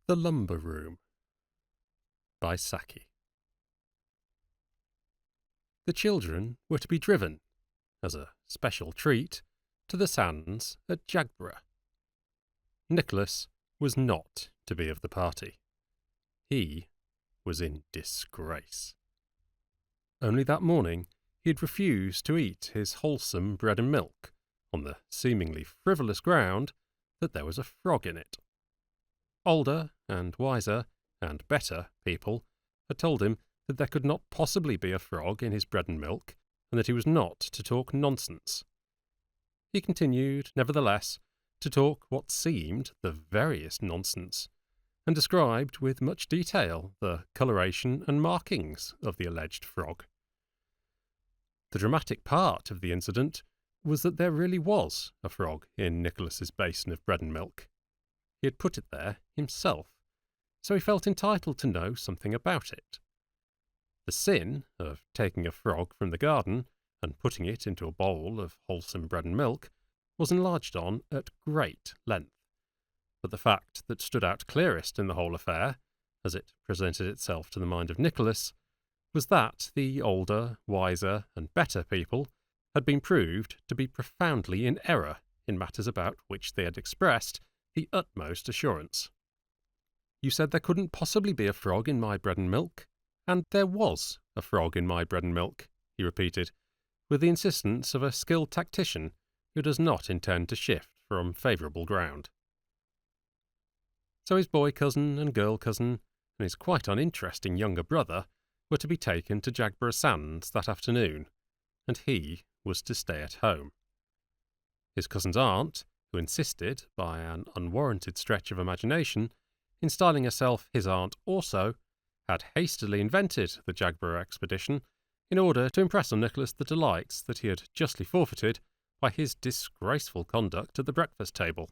The Lumber Room by Saki. The children were to be driven, as a special treat, to the sands at Jagborough. Nicholas was not to be of the party. He was in disgrace. Only that morning he had refused to eat his wholesome bread and milk, on the seemingly frivolous ground that there was a frog in it. Older and wiser and better people had told him that there could not possibly be a frog in his bread and milk, and that he was not to talk nonsense. He continued, nevertheless, to talk what seemed the veriest nonsense, and described with much detail the coloration and markings of the alleged frog. The dramatic part of the incident was that there really was a frog in Nicholas's basin of bread and milk. He had put it there himself, so he felt entitled to know something about it. The sin of taking a frog from the garden and putting it into a bowl of wholesome bread and milk was enlarged on at great length, but the fact that stood out clearest in the whole affair, as it presented itself to the mind of Nicholas, was that the older, wiser, and better people had been proved to be profoundly in error in matters about which they had expressed the utmost assurance. "You said there couldn't possibly be a frog in my bread and milk, and there was a frog in my bread and milk," he repeated, with the insistence of a skilled tactician who does not intend to shift from favourable ground. So his boy cousin and girl cousin and his quite uninteresting younger brother were to be taken to Jagborough Sands that afternoon, and he was to stay at home. His cousin's aunt, who insisted, by an unwarranted stretch of imagination, in styling herself his aunt also, had hastily invented the Jagborough expedition in order to impress on Nicholas the delights that he had justly forfeited by his disgraceful conduct at the breakfast table.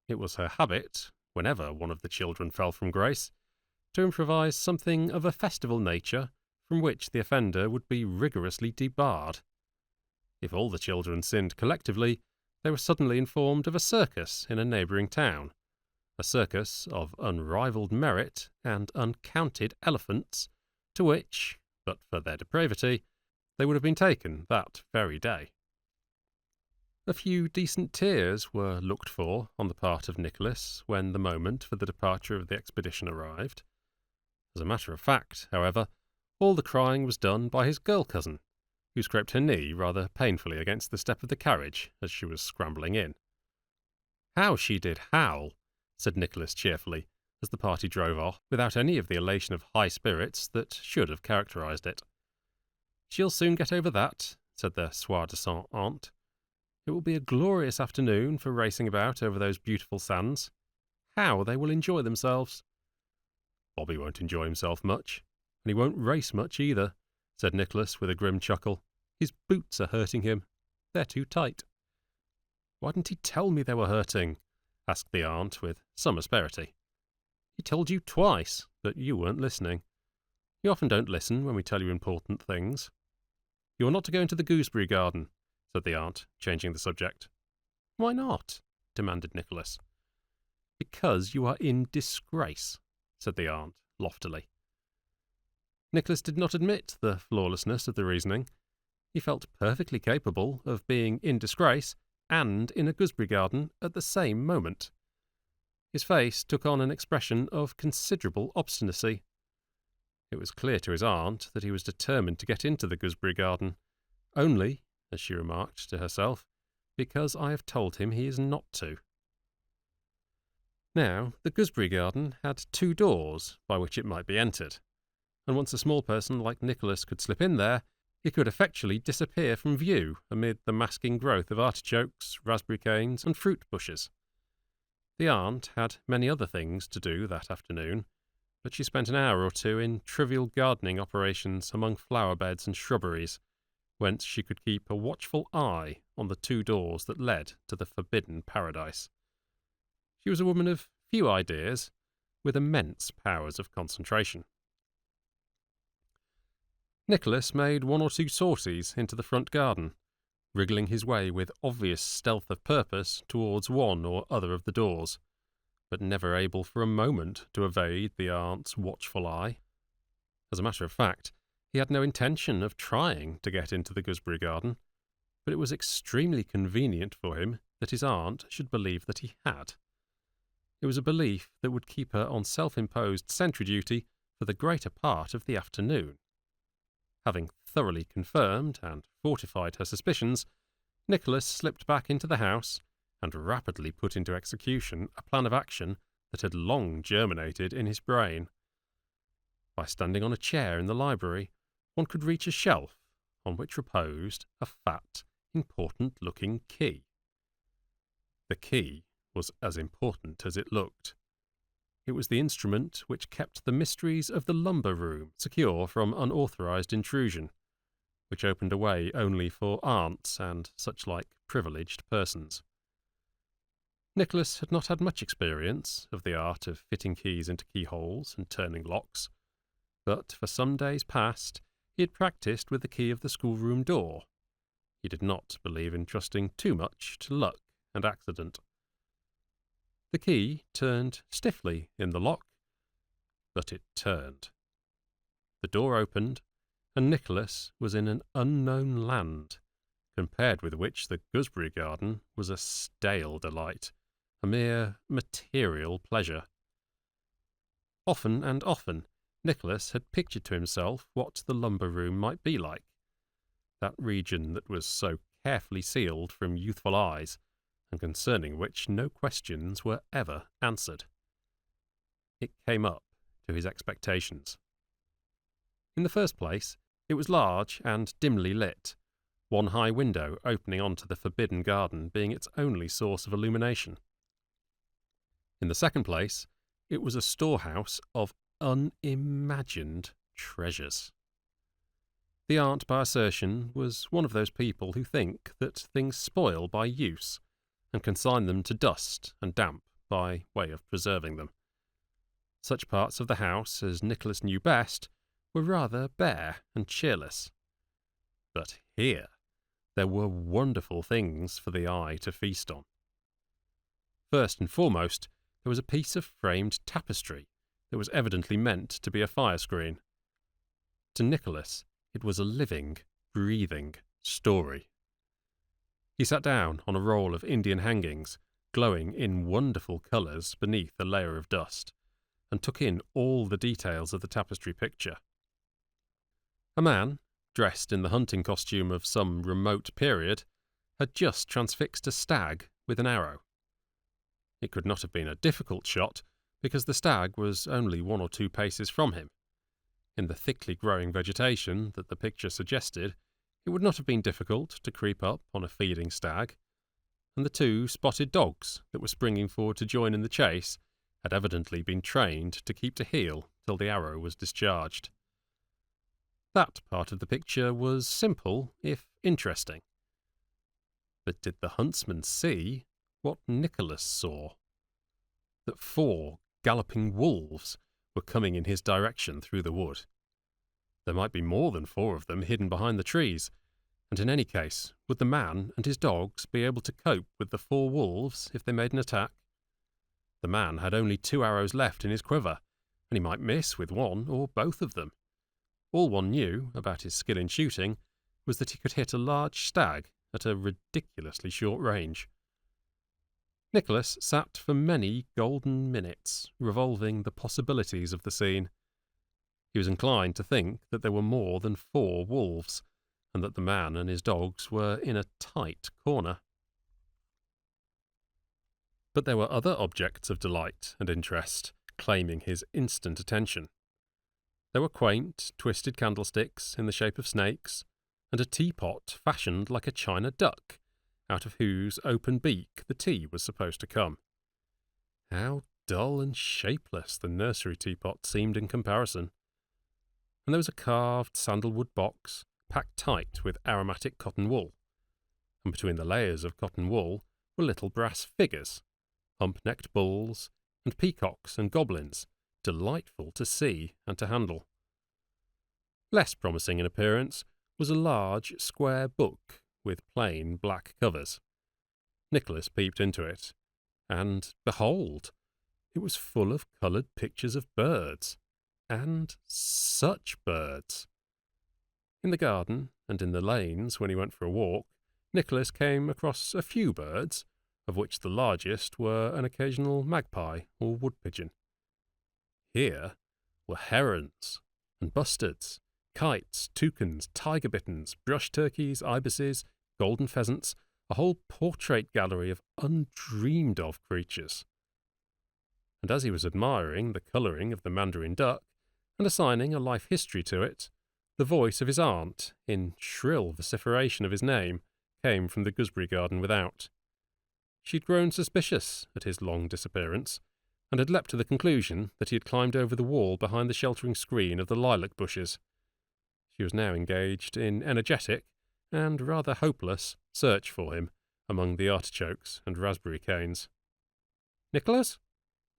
It was her habit, whenever one of the children fell from grace, to improvise something of a festival nature from which the offender would be rigorously debarred. If all the children sinned collectively, they were suddenly informed of a circus in a neighbouring town, a circus of unrivalled merit and uncounted elephants, to which, but for their depravity, they would have been taken that very day. A few decent tears were looked for on the part of Nicholas when the moment for the departure of the expedition arrived. As a matter of fact, however, all the crying was done by his girl cousin, who scraped her knee rather painfully against the step of the carriage as she was scrambling in. "How she did howl!" said Nicholas cheerfully, as the party drove off, without any of the elation of high spirits that should have characterised it. "She'll soon get over that," said the soi-disant aunt. "It will be a glorious afternoon for racing about over those beautiful sands. How they will enjoy themselves!" "Bobby won't enjoy himself much, and he won't race much either," said Nicholas with a grim chuckle. "His boots are hurting him. They're too tight." "Why didn't he tell me they were hurting?" asked the aunt with some asperity. "He told you twice, but you weren't listening. You often don't listen when we tell you important things." "You are not to go into the gooseberry garden," said the aunt, changing the subject. "Why not?" demanded Nicholas. "Because you are in disgrace," said the aunt loftily. Nicholas did not admit the flawlessness of the reasoning. He felt perfectly capable of being in disgrace and in a gooseberry garden at the same moment. His face took on an expression of considerable obstinacy. It was clear to his aunt that he was determined to get into the gooseberry garden, only, as she remarked to herself, because I have told him he is not to. Now, the gooseberry garden had 2 doors by which it might be entered, and once a small person like Nicholas could slip in there, he could effectually disappear from view amid the masking growth of artichokes, raspberry canes, and fruit bushes. The aunt had many other things to do that afternoon, but she spent an hour or two in trivial gardening operations among flower beds and shrubberies, whence she could keep a watchful eye on the 2 doors that led to the forbidden paradise. She was a woman of few ideas, with immense powers of concentration. Nicholas made 1 or 2 sorties into the front garden, wriggling his way with obvious stealth of purpose towards one or other of the doors, but never able for a moment to evade the aunt's watchful eye. As a matter of fact, he had no intention of trying to get into the gooseberry garden, but it was extremely convenient for him that his aunt should believe that he had. It was a belief that would keep her on self-imposed sentry duty for the greater part of the afternoon. Having thoroughly confirmed and fortified her suspicions, Nicholas slipped back into the house and rapidly put into execution a plan of action that had long germinated in his brain. By standing on a chair in the library, one could reach a shelf on which reposed a fat, important-looking key. The key was as important as it looked. It was the instrument which kept the mysteries of the lumber room secure from unauthorized intrusion, which opened a way only for aunts and such-like privileged persons. Nicholas had not had much experience of the art of fitting keys into keyholes and turning locks, but for some days past he had practised with the key of the schoolroom door. He did not believe in trusting too much to luck and accident. The key turned stiffly in the lock, but it turned. The door opened, and Nicholas was in an unknown land, compared with which the gooseberry garden was a stale delight, a mere material pleasure. Often and often Nicholas had pictured to himself what the lumber room might be like, that region that was so carefully sealed from youthful eyes, and concerning which no questions were ever answered. It came up to his expectations. In the first place, it was large and dimly lit, one high window opening onto the forbidden garden being its only source of illumination. In the second place, it was a storehouse of unimagined treasures. The aunt, by assertion, was one of those people who think that things spoil by use, and consign them to dust and damp by way of preserving them. Such parts of the house as Nicholas knew best were rather bare and cheerless. But here there were wonderful things for the eye to feast on. First and foremost, there was a piece of framed tapestry that was evidently meant to be a fire screen. To Nicholas, it was a living, breathing story. He sat down on a roll of Indian hangings, glowing in wonderful colours beneath a layer of dust, and took in all the details of the tapestry picture. A man, dressed in the hunting costume of some remote period, had just transfixed a stag with an arrow. It could not have been a difficult shot, because the stag was only 1 or 2 paces from him. In the thickly growing vegetation that the picture suggested, it would not have been difficult to creep up on a feeding stag, and the 2 spotted dogs that were springing forward to join in the chase had evidently been trained to keep to heel till the arrow was discharged. That part of the picture was simple, if interesting. But did the huntsman see what Nicholas saw? That 4 galloping wolves were coming in his direction through the wood. There might be more than 4 of them hidden behind the trees, and in any case, would the man and his dogs be able to cope with the 4 wolves if they made an attack? The man had only 2 arrows left in his quiver, and he might miss with 1 or both of them. All one knew about his skill in shooting was that he could hit a large stag at a ridiculously short range. Nicholas sat for many golden minutes revolving the possibilities of the scene. He was inclined to think that there were more than 4 wolves, and that the man and his dogs were in a tight corner. But there were other objects of delight and interest claiming his instant attention. There were quaint, twisted candlesticks in the shape of snakes, and a teapot fashioned like a china duck, out of whose open beak the tea was supposed to come. How dull and shapeless the nursery teapot seemed in comparison. And there was a carved sandalwood box, packed tight with aromatic cotton wool, and between the layers of cotton wool were little brass figures, hump-necked bulls, and peacocks and goblins, delightful to see and to handle. Less promising in appearance was a large square book with plain black covers. Nicholas peeped into it, and behold, It was full of coloured pictures of birds, and such birds. In the garden and in the lanes when he went for a walk, Nicholas came across a few birds, of which the largest were an occasional magpie or wood pigeon. Here were herons and bustards, kites, toucans, tiger bitterns, brush turkeys, ibises, golden pheasants, a whole portrait gallery of undreamed-of creatures. And as he was admiring the colouring of the mandarin duck and assigning a life history to it, the voice of his aunt, in shrill vociferation of his name, came from the gooseberry garden without. She had grown suspicious at his long disappearance, and had leapt to the conclusion that he had climbed over the wall behind the sheltering screen of the lilac bushes. She was now engaged in energetic, and rather hopeless, search for him among the artichokes and raspberry canes. "Nicholas?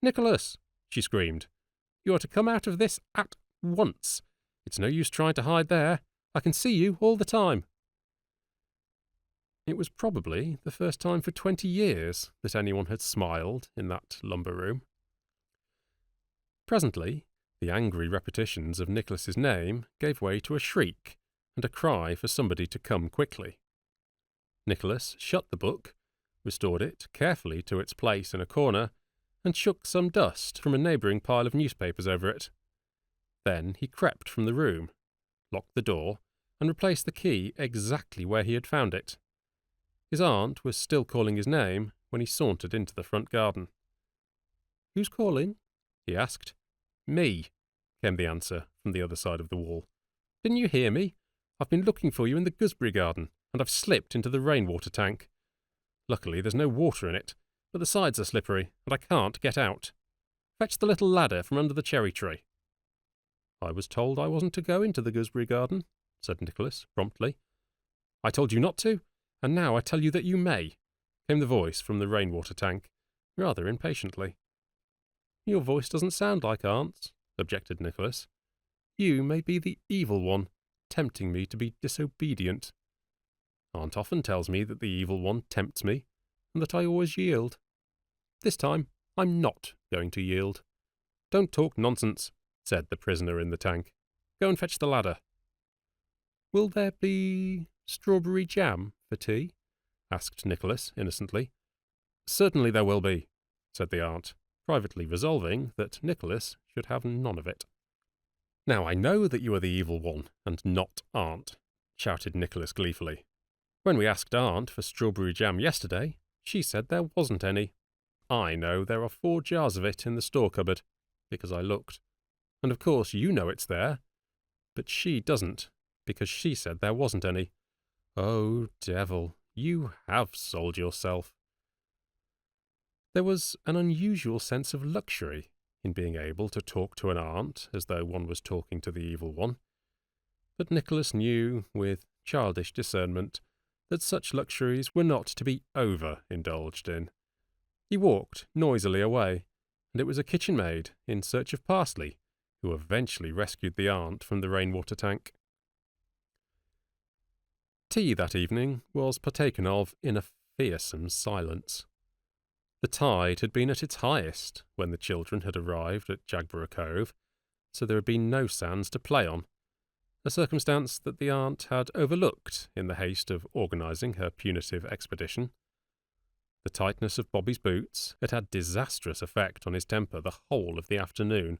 Nicholas!" she screamed. "You are to come out of this at once. It's no use trying to hide there. I can see you all the time." It was probably the first time for 20 years that anyone had smiled in that lumber room. Presently, the angry repetitions of Nicholas's name gave way to a shriek and a cry for somebody to come quickly. Nicholas shut the book, restored it carefully to its place in a corner, and shook some dust from a neighbouring pile of newspapers over it. Then he crept from the room, locked the door, and replaced the key exactly where he had found it. His aunt was still calling his name when he sauntered into the front garden. "Who's calling?" he asked. "Me," came the answer from the other side of the wall. "Didn't you hear me? I've been looking for you in the gooseberry garden, and I've slipped into the rainwater tank. Luckily there's no water in it, but the sides are slippery, and I can't get out. Fetch the little ladder from under the cherry tree." "I was told I wasn't to go into the gooseberry garden," said Nicholas promptly. "I told you not to, and now I tell you that you may," came the voice from the rainwater tank, rather impatiently. "Your voice doesn't sound like Aunt's," objected Nicholas. "You may be the evil one, tempting me to be disobedient. Aunt often tells me that the evil one tempts me, and that I always yield. This time, I'm not going to yield." "Don't talk nonsense," said the prisoner in the tank. "Go and fetch the ladder." "Will there be strawberry jam for tea?" asked Nicholas innocently. "Certainly there will be," said the aunt, privately resolving that Nicholas should have none of it. "Now I know that you are the evil one, and not Aunt," shouted Nicholas gleefully. "When we asked Aunt for strawberry jam yesterday, she said there wasn't any. I know there are 4 jars of it in the store cupboard, because I looked. And of course you know it's there. But she doesn't, because she said there wasn't any. Oh, devil, you have sold yourself." There was an unusual sense of luxury in being able to talk to an aunt as though one was talking to the evil one. But Nicholas knew, with childish discernment, that such luxuries were not to be over-indulged in. He walked noisily away, and it was a kitchen maid in search of parsley who eventually rescued the aunt from the rainwater tank. Tea that evening was partaken of in a fearsome silence. The tide had been at its highest when the children had arrived at Jagborough Cove, so there had been no sands to play on, a circumstance that the aunt had overlooked in the haste of organising her punitive expedition. The tightness of Bobby's boots had had disastrous effect on his temper the whole of the afternoon,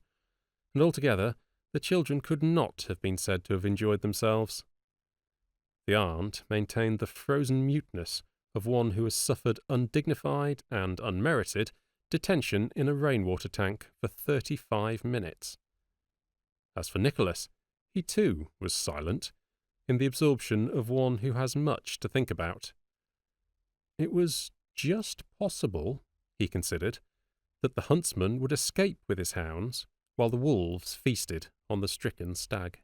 and altogether the children could not have been said to have enjoyed themselves. The aunt maintained the frozen muteness of one who has suffered undignified and unmerited detention in a rainwater tank for 35 minutes. As for Nicholas, he too was silent, in the absorption of one who has much to think about. It was just possible, he considered, that the huntsman would escape with his hounds while the wolves feasted on the stricken stag.